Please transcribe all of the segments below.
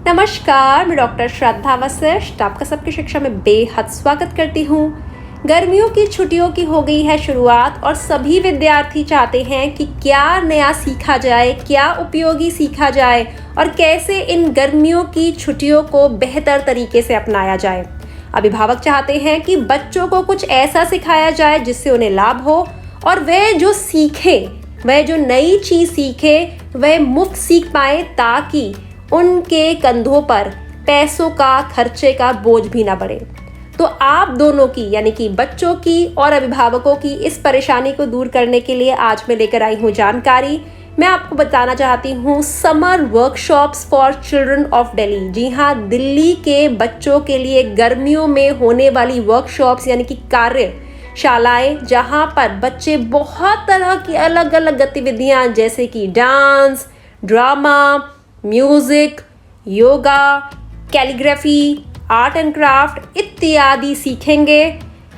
नमस्कार, मैं डॉक्टर श्रद्धा वशिष्ठ आपका सबकी शिक्षा में बेहद स्वागत करती हूँ। गर्मियों की छुट्टियों की हो गई है शुरुआत और सभी विद्यार्थी चाहते हैं कि क्या नया सीखा जाए, क्या उपयोगी सीखा जाए और कैसे इन गर्मियों की छुट्टियों को बेहतर तरीके से अपनाया जाए। अभिभावक चाहते हैं कि बच्चों को कुछ ऐसा सिखाया जाए जिससे उन्हें लाभ हो और वह जो सीखे, वह जो नई चीज़ सीखे वह मुफ्त सीख पाए ताकि उनके कंधों पर पैसों का खर्चे का बोझ भी ना बढ़े। तो आप दोनों की यानी कि बच्चों की और अभिभावकों की इस परेशानी को दूर करने के लिए आज मैं लेकर आई हूँ जानकारी। मैं आपको बताना चाहती हूँ summer workshops for children of Delhi. जी हाँ, दिल्ली के बच्चों के लिए गर्मियों में होने वाली वर्कशॉप्स यानी कि कार्यशालाएं, जहाँ पर बच्चे बहुत तरह की अलग अलग गतिविधियाँ जैसे कि dance, drama, music, yoga, calligraphy, art and craft इत्यादि सीखेंगे।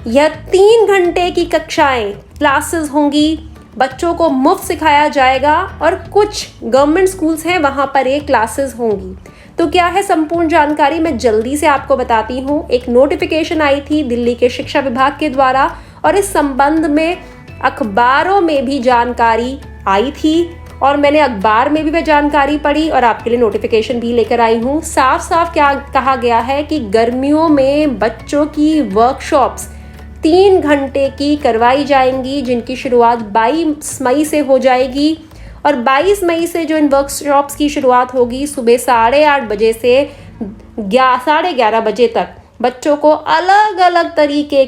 यह 3 घंटे की कक्षाएं क्लासेस होंगी, बच्चों को मुफ्त सिखाया जाएगा और कुछ गवर्नमेंट स्कूल्स हैं वहाँ पर ये क्लासेस होंगी। तो क्या है संपूर्ण जानकारी मैं जल्दी से आपको बताती हूँ। एक नोटिफिकेशन आई थी दिल्ली के शिक्षा विभाग के द्वारा और इस संबंध में अखबारों में भी जानकारी आई थी और मैंने अखबार में भी वह जानकारी पढ़ी और आपके लिए नोटिफिकेशन भी लेकर आई हूँ। साफ साफ क्या कहा गया है कि गर्मियों में बच्चों की वर्कशॉप्स 3 घंटे की करवाई जाएंगी, जिनकी शुरुआत 22 मई से हो जाएगी और 22 मई से जो इन वर्कशॉप्स की शुरुआत होगी सुबह 8:30 बजे से 11:30 बजे तक बच्चों को अलग अलग तरीके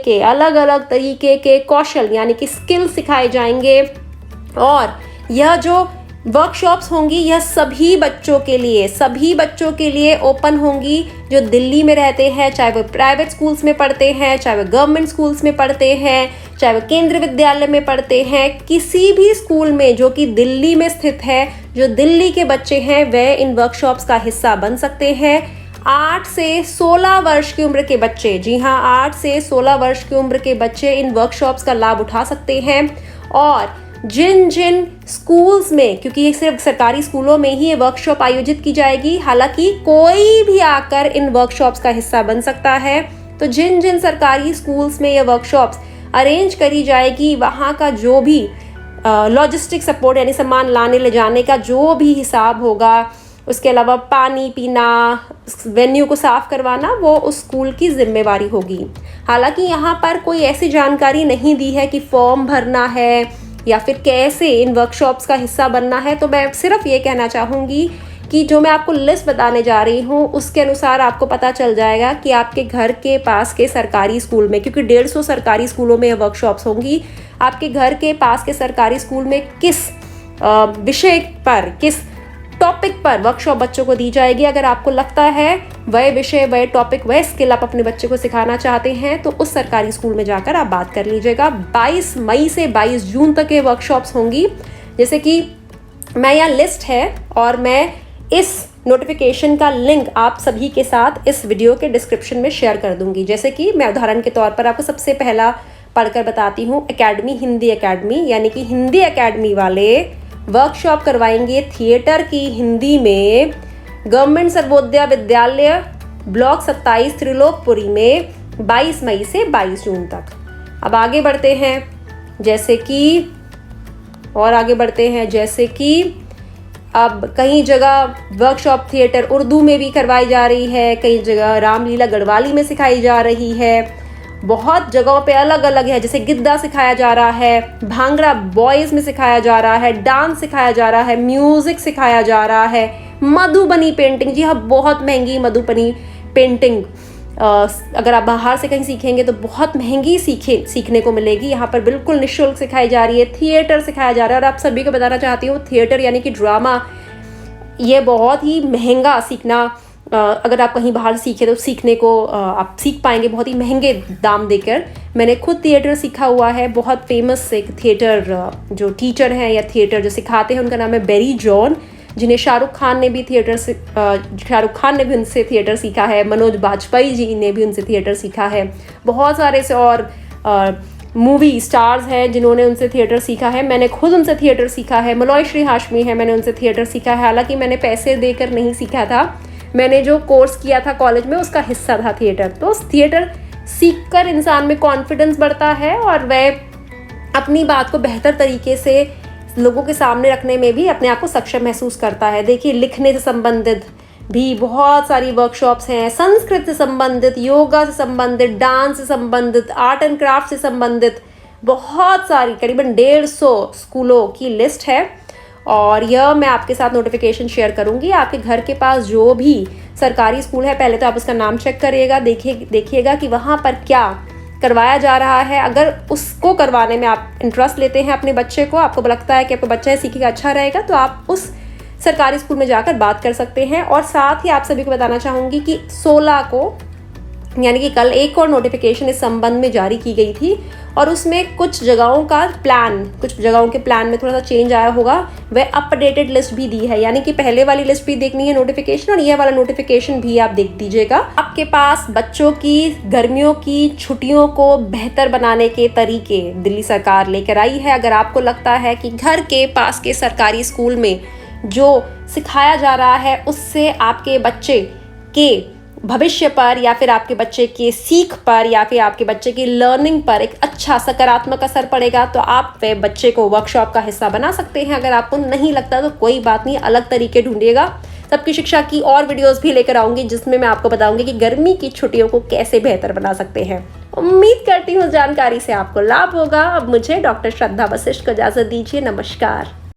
के कौशल यानी कि स्किल सिखाए जाएंगे। और यह जो वर्कशॉप्स होंगी यह सभी बच्चों के लिए ओपन होंगी जो दिल्ली में रहते हैं, चाहे वो प्राइवेट स्कूल्स में पढ़ते हैं, चाहे वो गवर्नमेंट स्कूल्स में पढ़ते हैं, चाहे वो केंद्रीय विद्यालय में पढ़ते हैं। किसी भी स्कूल में जो कि दिल्ली में स्थित है, जो दिल्ली के बच्चे हैं वह इन वर्कशॉप्स का हिस्सा बन सकते हैं। 8 से 16 वर्ष की उम्र के बच्चे, जी हाँ 8 से 16 वर्ष की उम्र के बच्चे इन वर्कशॉप्स का लाभ उठा सकते हैं। और जिन स्कूल्स में, क्योंकि ये सिर्फ सरकारी स्कूलों में ही ये वर्कशॉप आयोजित की जाएगी, हालांकि कोई भी आकर इन वर्कशॉप्स का हिस्सा बन सकता है। तो जिन सरकारी स्कूल्स में ये वर्कशॉप्स अरेंज करी जाएगी वहाँ का जो भी लॉजिस्टिक सपोर्ट यानी सामान लाने ले जाने का जो भी हिसाब होगा, उसके अलावा पानी पीना, वेन्यू को साफ करवाना, वो उस स्कूल की जिम्मेवारी होगी। हालांकि यहाँ पर कोई ऐसी जानकारी नहीं दी है कि फॉर्म भरना है या फिर कैसे इन वर्कशॉप्स का हिस्सा बनना है। तो मैं सिर्फ ये कहना चाहूँगी कि जो मैं आपको लिस्ट बताने जा रही हूँ उसके अनुसार आपको पता चल जाएगा कि आपके घर के पास के सरकारी स्कूल में, क्योंकि 150 सरकारी स्कूलों में ये वर्कशॉप्स होंगी, आपके घर के पास के सरकारी स्कूल में किस विषय पर, किस टॉपिक पर वर्कशॉप बच्चों को दी जाएगी। अगर आपको लगता है वह विषय, वह टॉपिक, वह स्किल आप अपने बच्चे को सिखाना चाहते हैं तो उस सरकारी स्कूल में जाकर आप बात कर लीजिएगा। 22 मई से 22 जून तक ये वर्कशॉप्स होंगी। जैसे कि मैं यहाँ लिस्ट है और मैं इस नोटिफिकेशन का लिंक आप सभी के साथ इस वीडियो के डिस्क्रिप्शन में शेयर कर दूंगी। जैसे कि मैं उदाहरण के तौर पर आपको सबसे पहला पढ़कर बताती हूँ। हिंदी अकेडमी यानी कि हिंदी अकेडमी वाले वर्कशॉप करवाएंगे थिएटर की हिंदी में गवर्नमेंट सर्वोदय विद्यालय ब्लॉक 27 त्रिलोकपुरी में 22 मई से 22 जून तक। अब आगे बढ़ते हैं जैसे कि अब कई जगह वर्कशॉप थिएटर उर्दू में भी करवाई जा रही है, कई जगह रामलीला गढ़वाली में सिखाई जा रही है, बहुत जगहों पे अलग अलग है। जैसे गिद्दा सिखाया जा रहा है, भांगड़ा बॉयज़ में सिखाया जा रहा है, डांस सिखाया जा रहा है, म्यूज़िक सिखाया जा रहा है, मधुबनी पेंटिंग, जी हाँ बहुत महंगी मधुबनी पेंटिंग अगर आप बाहर से कहीं सीखेंगे तो बहुत महंगी सीखने को मिलेगी। यहाँ पर बिल्कुल निःशुल्क सिखाई जा रही है। थिएटर सिखाया जा रहा है और आप सभी को बताना चाहती हूँ थिएटर यानी कि ड्रामा, ये बहुत ही महंगा सीखना, अगर आप कहीं बाहर सीखे तो सीखने को आप सीख पाएंगे बहुत ही महंगे दाम देकर। मैंने खुद थिएटर सीखा हुआ है। बहुत फेमस एक थिएटर जो टीचर हैं या थिएटर जो सिखाते हैं उनका नाम है बेरी जॉन, जिन्हें शाहरुख खान ने भी उनसे थिएटर सीखा है। मनोज बाजपेयी जी ने भी उनसे थिएटर सीखा है। बहुत सारे से और मूवी स्टार्स हैं जिन्होंने उनसे थिएटर सीखा है। मैंने खुद उनसे थिएटर सीखा है। मलॉय श्री हाशमी है, मैंने उनसे थिएटर सीखा है। हालांकि मैंने पैसे देकर नहीं सीखा था, मैंने जो कोर्स किया था कॉलेज में उसका हिस्सा था थिएटर। तो थिएटर सीखकर इंसान में कॉन्फिडेंस बढ़ता है और वह अपनी बात को बेहतर तरीके से लोगों के सामने रखने में भी अपने आप को सक्षम महसूस करता है। देखिए, लिखने से संबंधित भी बहुत सारी वर्कशॉप्स हैं, संस्कृत से संबंधित, योगा से संबंधित, डांस से संबंधित, आर्ट एंड क्राफ्ट से संबंधित बहुत सारी, करीबन 150 स्कूलों की लिस्ट है। और यह मैं आपके साथ नोटिफिकेशन शेयर करूंगी। आपके घर के पास जो भी सरकारी स्कूल है, पहले तो आप उसका नाम चेक करिएगा, देखिएगा कि वहाँ पर क्या करवाया जा रहा है। अगर उसको करवाने में आप इंटरेस्ट लेते हैं अपने बच्चे को, आपको लगता है कि आपका बच्चा सीखेगा, अच्छा रहेगा, तो आप उस सरकारी स्कूल में जाकर बात कर सकते हैं। और साथ ही आप सभी को बताना चाहूँगी कि 16 को यानी कि कल एक और नोटिफिकेशन इस संबंध में जारी की गई थी और उसमें कुछ जगहों के प्लान में थोड़ा सा चेंज आया होगा। वह अपडेटेड लिस्ट भी दी है, यानी कि पहले वाली लिस्ट भी देखनी है नोटिफिकेशन, और यह वाला नोटिफिकेशन भी आप देख दीजिएगा। आपके पास बच्चों की गर्मियों की छुट्टियों को बेहतर बनाने के तरीके दिल्ली सरकार लेकर आई है। अगर आपको लगता है कि घर के पास के सरकारी स्कूल में जो सिखाया जा रहा है उससे आपके बच्चे के भविष्य पर या फिर आपके बच्चे के सीख पर या फिर आपके बच्चे की लर्निंग पर एक अच्छा सकारात्मक असर पड़ेगा, तो आप वे बच्चे को वर्कशॉप का हिस्सा बना सकते हैं। अगर आपको नहीं लगता तो कोई बात नहीं, अलग तरीके ढूंढिएगा। सबकी शिक्षा की और वीडियोस भी लेकर आऊंगी जिसमें मैं आपको बताऊंगी कि गर्मी की छुट्टियों को कैसे बेहतर बना सकते हैं। उम्मीद करती हूँ जानकारी से आपको लाभ होगा। अब मुझे डॉक्टर श्रद्धा वशिष्ठ को इजाजत दीजिए। नमस्कार।